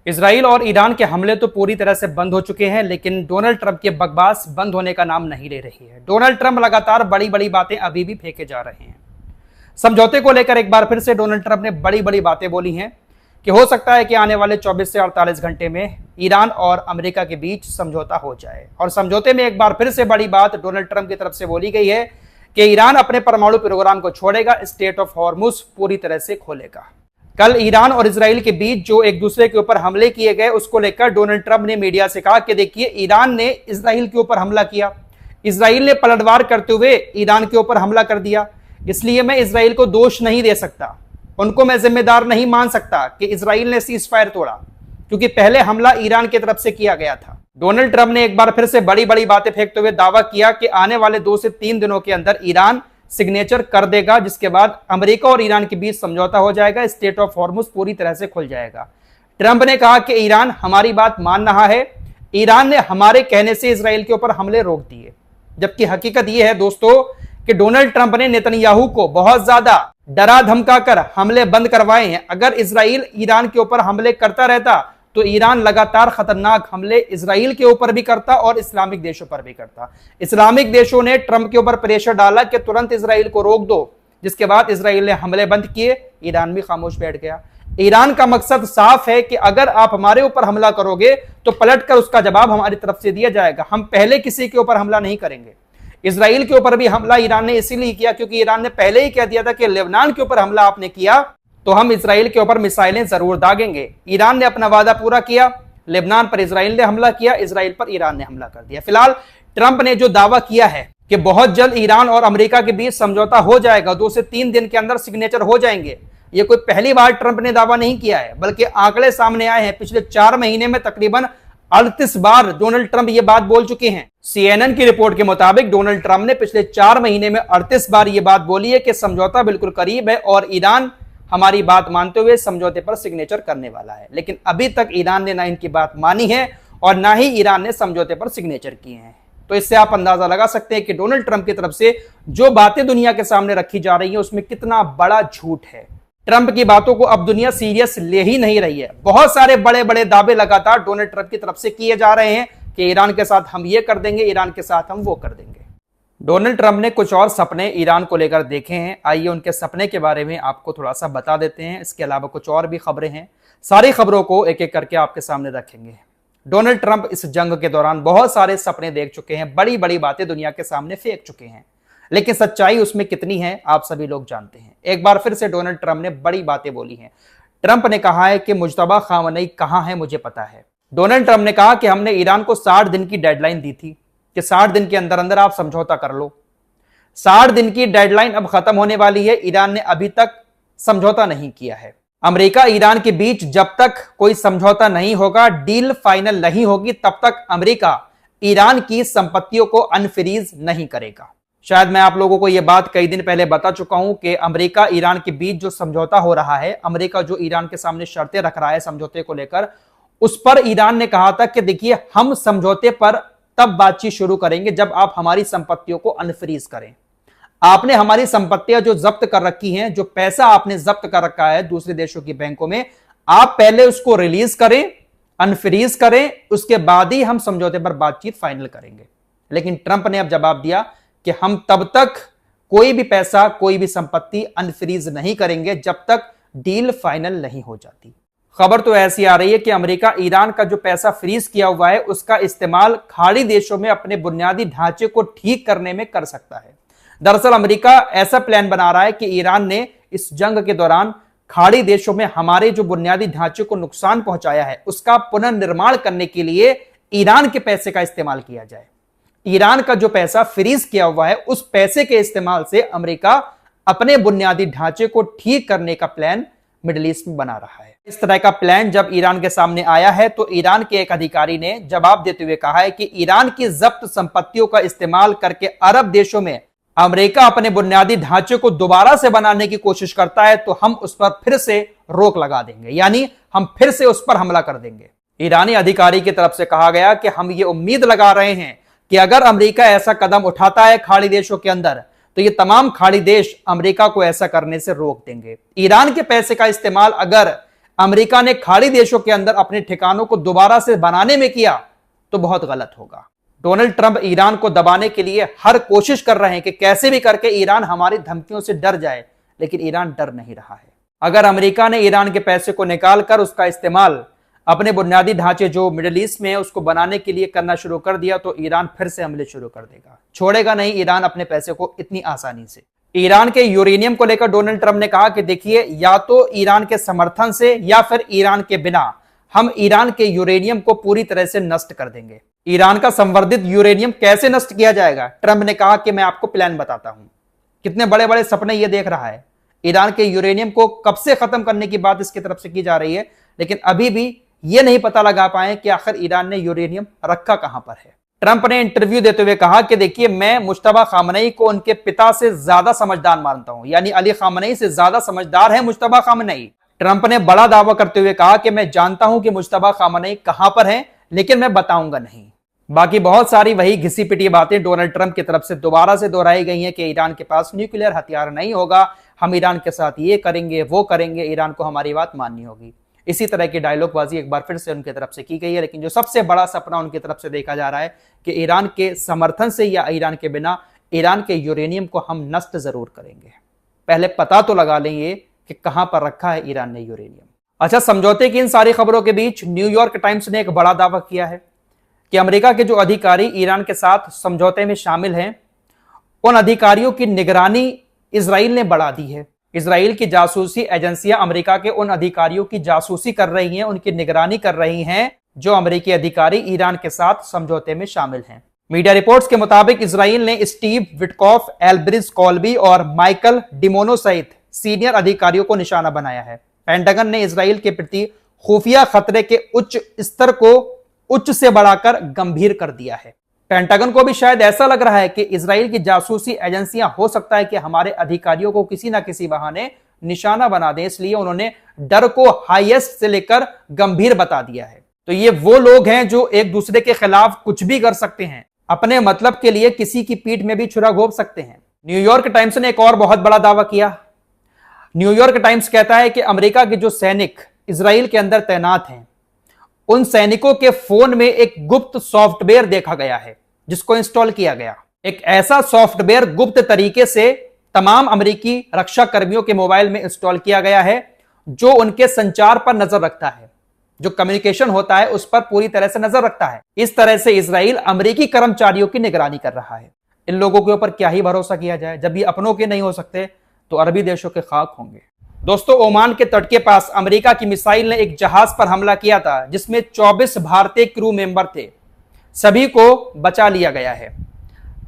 Israel और Iran के हमले तो पूरी तरह से बंद हो चुके हैं, लेकिन डोनाल्ड ट्रंप की बकवास बंद होने का नाम नहीं ले रही है। डोनाल्ड ट्रंप लगातार बड़ी बड़ी बातें अभी भी फेंके जा रहे हैं। समझौते को लेकर एक बार फिर से डोनाल्ड ट्रंप ने बड़ी बड़ी बातें बोली हैं कि हो सकता है कि आने वाले 24 से 48 घंटे में ईरान और अमेरिका के बीच समझौता हो जाए। और समझौते में एक बार फिर से बड़ी बात डोनाल्ड ट्रंप की तरफ से बोली गई है कि ईरान अपने परमाणु प्रोग्राम को छोड़ेगा, स्ट्रेट ऑफ हॉर्मुज पूरी तरह से खोलेगा। कल ईरान और इजराइल के बीच जो एक दूसरे के ऊपर हमले किए गए, उसको लेकर डोनाल्ड ट्रंप ने मीडिया से कहा कि देखिए, ईरान ने इजराइल के ऊपर हमला किया, इजराइल ने पलटवार करते हुए ईरान के ऊपर हमला कर दिया, इसलिए मैं इजराइल को दोष नहीं दे सकता, उनको मैं जिम्मेदार नहीं मान सकता कि इजराइल ने सीज फायर तोड़ा, क्योंकि पहले हमला ईरान की तरफ से किया गया था। डोनाल्ड ट्रंप ने एक बार फिर से बड़ी बड़ी बातें फेंकते हुए दावा किया कि आने वाले 2 से 3 दिनों के अंदर ईरान सिग्नेचर कर देगा, जिसके बाद अमेरिका और ईरान के बीच समझौता हो जाएगा, स्ट्रेट ऑफ हॉर्मुज पूरी तरह से खुल जाएगा। ट्रंप ने कहा कि ईरान हमारी बात मान रहा है, ईरान ने हमारे कहने से इजराइल के ऊपर हमले रोक दिए। जबकि हकीकत यह है दोस्तों कि डोनाल्ड ट्रंप ने नेतन्याहू को बहुत ज्यादा डरा धमकाकर हमले बंद करवाए हैं। अगर इजराइल ईरान के ऊपर हमले करता रहता तो ईरान लगातार खतरनाक हमले इजराइल के ऊपर भी करता और इस्लामिक देशों पर भी करता। इस्लामिक देशों ने ट्रंप के ऊपर प्रेशर डाला कि तुरंत इजराइल को रोक दो, जिसके बाद इजराइल ने हमले बंद किए, ईरान भी खामोश बैठ गया। ईरान का मकसद साफ है कि अगर आप हमारे ऊपर हमला करोगे तो पलटकर उसका जवाब हमारी तरफ से दिया जाएगा, हम पहले किसी के ऊपर हमला नहीं करेंगे। इजराइल के ऊपर भी हमला ईरान ने इसीलिए किया क्योंकि ईरान ने पहले ही कह दिया था कि लेबनान के ऊपर हमला आपने किया तो हम इजराइल के ऊपर मिसाइलें जरूर दागेंगे। ईरान ने अपना वादा पूरा किया, लेबनान पर इजराइल ने हमला किया, इजराइल पर ईरान ने हमला कर दिया। फिलहाल ट्रंप ने जो दावा किया है कि बहुत जल्द ईरान और अमेरिका के बीच समझौता हो जाएगा, 2 से 3 दिन के अंदर सिग्नेचर हो जाएंगे, ये कोई पहली बार ट्रंप ने दावा नहीं किया है, बल्कि आंकड़े सामने आए हैं। पिछले 4 महीने में तकरीबन 38 बार डोनाल्ड ट्रंप ये बात बोल चुके हैं। CNN की रिपोर्ट के मुताबिक डोनाल्ड ट्रंप ने पिछले 4 महीने में 38 बार ये बात बोली है कि समझौता बिल्कुल करीब है और ईरान हमारी बात मानते हुए समझौते पर सिग्नेचर करने वाला है। लेकिन अभी तक ईरान ने ना इनकी बात मानी है और ना ही ईरान ने समझौते पर सिग्नेचर किए हैं। तो इससे आप अंदाजा लगा सकते हैं कि डोनाल्ड ट्रंप की तरफ से जो बातें दुनिया के सामने रखी जा रही है उसमें कितना बड़ा झूठ है। ट्रंप की बातों को अब दुनिया सीरियस ले ही नहीं रही है। बहुत सारे बड़े बड़े दावे लगातार डोनाल्ड ट्रंप की तरफ से किए जा रहे हैं कि ईरान के साथ हम ये कर देंगे, ईरान के साथ हम वो कर देंगे। डोनाल्ड ट्रंप ने कुछ और सपने ईरान को लेकर देखे हैं, आइए उनके सपने के बारे में आपको थोड़ा सा बता देते हैं। इसके अलावा कुछ और भी खबरें हैं, सारी खबरों को एक एक करके आपके सामने रखेंगे। डोनाल्ड ट्रंप इस जंग के दौरान बहुत सारे सपने देख चुके हैं, बड़ी बड़ी बातें दुनिया के सामने फेंक चुके हैं, लेकिन सच्चाई उसमें कितनी है आप सभी लोग जानते हैं। एक बार फिर से डोनाल्ड ट्रंप ने बड़ी बातें बोली हैं। ट्रंप ने कहा है कि मुज्तबा खामनेई कहां है मुझे पता है। डोनाल्ड ट्रंप ने कहा कि हमने ईरान को 60 दिन की डेडलाइन दी थी कि 60 दिन के अंदर अंदर आप समझौता कर लो। 60 दिन की डेडलाइन अब खत्म होने वाली है, ईरान ने अभी तक समझौता नहीं किया है। अमेरिका ईरान के बीच जब तक कोई समझौता नहीं होगा, डील फाइनल नहीं होगी, तब तक अमेरिका ईरान की संपत्तियों को अनफ्रीज नहीं करेगा। शायद मैं आप लोगों को यह बात कई दिन पहले बता चुका हूं कि अमेरिका ईरान के बीच जो समझौता हो रहा है, अमेरिका जो ईरान के सामने शर्तें रख रहा है समझौते को लेकर, उस पर ईरान ने कहा था कि देखिए, हम समझौते पर तब बातचीत शुरू करेंगे जब आप हमारी संपत्तियों को अनफ्रीज करें। आपने हमारी संपत्तियां जो जब्त कर रखी हैं, जो पैसा आपने जब्त कर रखा है दूसरे देशों की बैंकों में, आप पहले उसको रिलीज करें, अनफ्रीज करें, उसके बाद ही हम समझौते पर बातचीत फाइनल करेंगे। लेकिन ट्रंप ने अब जवाब दिया कि हम तब तक कोई भी पैसा, कोई भी संपत्ति अनफ्रीज नहीं करेंगे जब तक डील फाइनल नहीं हो जाती। खबर तो ऐसी आ रही है कि अमेरिका ईरान का जो पैसा फ्रीज किया हुआ है उसका इस्तेमाल खाड़ी देशों में अपने बुनियादी ढांचे को ठीक करने में कर सकता है। दरअसल अमेरिका ऐसा प्लान बना रहा है कि ईरान ने इस जंग के दौरान खाड़ी देशों में हमारे जो बुनियादी ढांचे को नुकसान पहुंचाया है उसका पुनर्निर्माण करने के लिए ईरान के पैसे का इस्तेमाल किया जाए। ईरान का जो पैसा फ्रीज किया हुआ है उस पैसे के इस्तेमाल से अमेरिका अपने बुनियादी ढांचे को ठीक करने का प्लान मिडिल ईस्ट में बना रहा है। इस तरह का प्लान जब ईरान के सामने आया है तो ईरान के एक अधिकारी ने जवाब देते हुए कहा है कि ईरान की जब्त संपत्तियों का इस्तेमाल करके अरब देशों में अमेरिका अपने बुनियादी ढांचे को दोबारा से बनाने की कोशिश करता है तो हम उस पर फिर से रोक लगा देंगे, यानी हम फिर से उस पर हमला कर देंगे। ईरानी अधिकारी की तरफ से कहा गया कि हम ये उम्मीद लगा रहे हैं कि अगर अमेरिका ऐसा कदम उठाता है खाड़ी देशों के अंदर तो ये तमाम खाड़ी देश अमेरिका को ऐसा करने से रोक देंगे। ईरान के पैसे का इस्तेमाल अगर अमेरिका ने खाड़ी देशों के अंदर अपने ठिकानों को दोबारा से बनाने में किया तो बहुत गलत होगा। डोनाल्ड ट्रंप ईरान को दबाने के लिए हर कोशिश कर रहे हैं कि कैसे भी करके ईरान हमारी धमकियों से डर जाए, लेकिन ईरान डर नहीं रहा है। अगर अमेरिका ने ईरान के पैसे को निकालकर उसका इस्तेमाल अपने बुनियादी ढांचे जो मिडिल ईस्ट में है उसको बनाने के लिए करना शुरू कर दिया तो ईरान फिर से हमले शुरू कर देगा। छोड़ेगा नहीं ईरान अपने पैसे को इतनी आसानी से। ईरान के यूरेनियम को लेकर डोनाल्ड ट्रंप ने कहा कि देखिए, या तो ईरान के समर्थन से या फिर ईरान के बिना हम ईरान के यूरेनियम को पूरी तरह से नष्ट कर देंगे। ईरान का संवर्धित यूरेनियम कैसे नष्ट किया जाएगा? ट्रंप ने कहा कि मैं आपको प्लान बताता हूं। कितने बड़े बड़े सपने ये देख रहा है। ईरान के यूरेनियम को कब से खत्म करने की बात इसकी तरफ से की जा रही है, लेकिन अभी भी ये नहीं पता लगा पाए कि आखिर ईरान ने यूरेनियम रखा कहां पर है। ट्रंप ने इंटरव्यू देते हुए कहा कि देखिए, मैं मुश्तबा खामनेई को उनके पिता से ज्यादा समझदार मानता हूं, यानी अली खामनेई से ज्यादा समझदार है मुश्तबा खामनेई। ट्रंप ने बड़ा दावा करते हुए कहा कि मैं जानता हूं कि मुश्तबा खामनेई कहां पर है, लेकिन मैं बताऊंगा नहीं। बाकी बहुत सारी वही घिसी पिटी बातें डोनाल्ड ट्रंप की तरफ से दोबारा से दोहराई गई हैं कि ईरान के पास न्यूक्लियर हथियार नहीं होगा, हम ईरान के साथ ये करेंगे वो करेंगे, ईरान को हमारी बात माननी होगी। इसी तरह की डायलॉगबाजी एक बार फिर से उनकी तरफ से की गई है, लेकिन जो सबसे बड़ा सपना उनकी तरफ से देखा जा रहा है कि ईरान के समर्थन से या ईरान के बिना ईरान के यूरेनियम को हम नष्ट जरूर करेंगे। पहले पता तो लगा लेंगे कि कहां पर रखा है ईरान ने यूरेनियम। अच्छा, समझौते की इन सारी खबरों के बीच न्यूयॉर्क टाइम्स ने एक बड़ा दावा किया है कि अमेरिका के जो अधिकारी ईरान के साथ समझौते में शामिल हैं, उन अधिकारियों की निगरानी इजराइल ने बढ़ा दी है। इजराइल की जासूसी एजेंसियां अमेरिका के उन अधिकारियों की जासूसी कर रही हैं, उनकी निगरानी कर रही हैं जो अमेरिकी अधिकारी ईरान के साथ समझौते में शामिल हैं। मीडिया रिपोर्ट्स के मुताबिक इजराइल ने स्टीव विटकॉफ, एल्ब्रिज कॉल्बी और माइकल डिमोनो सहित सीनियर अधिकारियों को निशाना बनाया है। पेंटागन ने इजराइल के प्रति खुफिया खतरे के उच्च स्तर को उच्च से बढ़ाकर गंभीर कर दिया है। पेंटागन को भी शायद ऐसा लग रहा है कि इजराइल की जासूसी एजेंसियां हो सकता है कि हमारे अधिकारियों को किसी ना किसी बहाने निशाना बना दें, इसलिए उन्होंने डर को हाईएस्ट से लेकर गंभीर बता दिया है। तो ये वो लोग हैं जो एक दूसरे के खिलाफ कुछ भी कर सकते हैं, अपने मतलब के लिए किसी की पीठ में भी छुरा घोंप सकते हैं। न्यूयॉर्क टाइम्स ने एक और बहुत बड़ा दावा किया। न्यूयॉर्क टाइम्स कहता है कि अमेरिका के जो सैनिक इजराइल के अंदर तैनात हैं, उन सैनिकों के फोन में एक गुप्त सॉफ्टवेयर देखा गया है जिसको इंस्टॉल किया गया। एक ऐसा सॉफ्टवेयर गुप्त तरीके से तमाम अमेरिकी रक्षा कर्मियों के मोबाइल में इंस्टॉल किया गया है जो उनके संचार पर नजर रखता है, जो कम्युनिकेशन होता है उस पर पूरी तरह से नजर रखता है। इस तरह से इजराइल अमेरिकी कर्मचारियों की निगरानी कर रहा है। इन लोगों के ऊपर क्या ही भरोसा किया जाए। जब ये अपनों के नहीं हो सकते तो अरबी देशों के खाक होंगे। दोस्तों, ओमान के तट के पास अमेरिका की मिसाइल ने एक जहाज पर हमला किया था जिसमें 24 भारतीय क्रू मेंबर थे। सभी को बचा लिया गया है।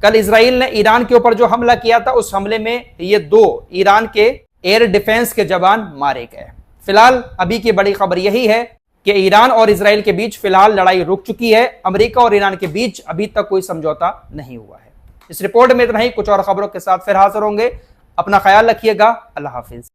कल इजराइल ने ईरान के ऊपर जो हमला किया था उस हमले में ये 2 ईरान के एयर डिफेंस के जवान मारे गए। फिलहाल अभी की बड़ी खबर यही है कि ईरान और इजराइल के बीच फिलहाल लड़ाई रुक चुकी है। अमेरिका और ईरान के बीच अभी तक कोई समझौता नहीं हुआ है। इस रिपोर्ट में इतना ही। कुछ और खबरों के साथ फिर हाजिर होंगे। अपना ख्याल रखिएगा। अल्लाह हाफिज।